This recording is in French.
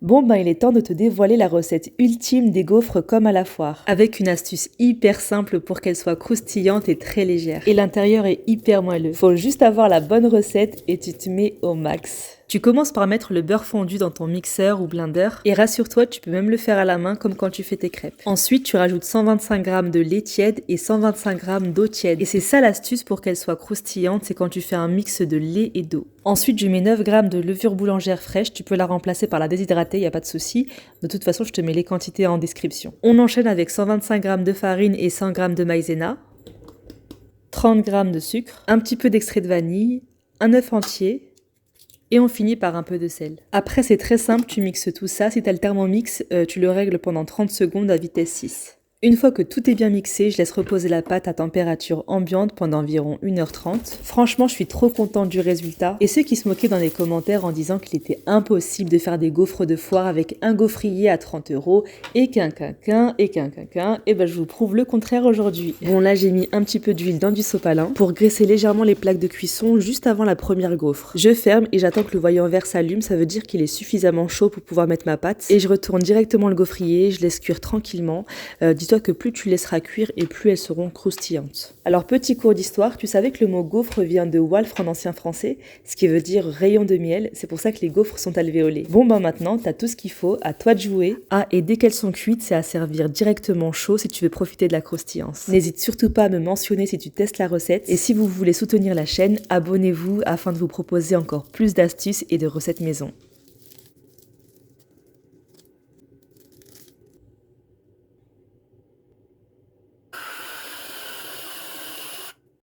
Bon ben il est temps de te dévoiler la recette ultime des gaufres comme à la foire, avec une astuce hyper simple pour qu'elles soient croustillantes et très légères. Et l'intérieur est hyper moelleux. Faut juste avoir la bonne recette et tu te mets au max. Tu commences par mettre le beurre fondu dans ton mixeur ou blender et rassure-toi, tu peux même le faire à la main comme quand tu fais tes crêpes. Ensuite, tu rajoutes 125 g de lait tiède et 125 g d'eau tiède. Et c'est ça l'astuce pour qu'elles soient croustillantes, c'est quand tu fais un mix de lait et d'eau. Ensuite, je mets 9 g de levure boulangère fraîche, tu peux la remplacer par la déshydratée, il n'y a pas de souci. De toute façon, je te mets les quantités en description. On enchaîne avec 125 g de farine et 100 g de maïzena, 30 g de sucre, un petit peu d'extrait de vanille, un œuf entier, et on finit par un peu de sel. Après, c'est très simple, tu mixes tout ça. Si tu as le Thermomix, tu le règles pendant 30 secondes à vitesse 6. Une fois que tout est bien mixé, je laisse reposer la pâte à température ambiante pendant environ 1h30. Franchement, je suis trop contente du résultat. Et ceux qui se moquaient dans les commentaires en disant qu'il était impossible de faire des gaufres de foire avec un gaufrier à 30 € et et ben je vous prouve le contraire aujourd'hui. Bon là, j'ai mis un petit peu d'huile dans du sopalin pour graisser légèrement les plaques de cuisson juste avant la première gaufre. Je ferme et j'attends que le voyant vert s'allume, ça veut dire qu'il est suffisamment chaud pour pouvoir mettre ma pâte. Et je retourne directement le gaufrier, je laisse cuire tranquillement. Dis-toi que plus tu laisseras cuire et plus elles seront croustillantes. Alors petit cours d'histoire, tu savais que le mot gaufre vient de Walfre en ancien français, ce qui veut dire rayon de miel, c'est pour ça que les gaufres sont alvéolées. Bon ben maintenant, t'as tout ce qu'il faut, à toi de jouer. Ah et dès qu'elles sont cuites, c'est à servir directement chaud si tu veux profiter de la croustillance. N'hésite surtout pas à me mentionner si tu testes la recette et si vous voulez soutenir la chaîne, abonnez-vous afin de vous proposer encore plus d'astuces et de recettes maison.